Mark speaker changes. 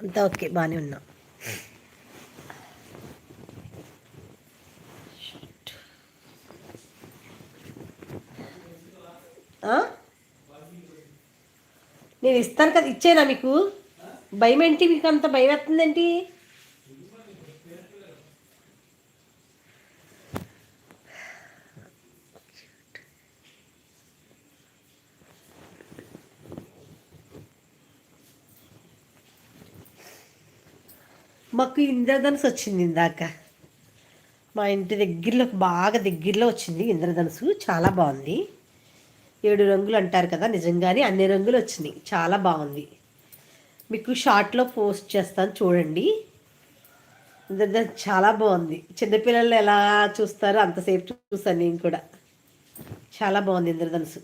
Speaker 1: అంతా ఓకే, బాగానే ఉన్నా. నేను ఇస్తాను కదా, ఇచ్చేనా మీకు? భయం ఏంటి మీకు? అంత భయం వేస్తుందేంటి? మాకు ఇంద్రధనుసు వచ్చింది ఇందాక. మా ఇంటి దగ్గరలో, బాగా దగ్గరలో వచ్చింది ఇంద్రధనుసు. చాలా బాగుంది. 7 రంగులు అంటారు కదా, నిజంగానే అన్ని రంగులు వచ్చినాయి. చాలా బాగుంది. మీకు షార్ట్లో పోస్ట్ చేస్తాను, చూడండి. ఇంద్రధనుసు చాలా బాగుంది. చిన్నపిల్లలు ఎలా చూస్తారో అంతసేపు చూసాను నేను కూడా. చాలా బాగుంది ఇంద్రధనుసు.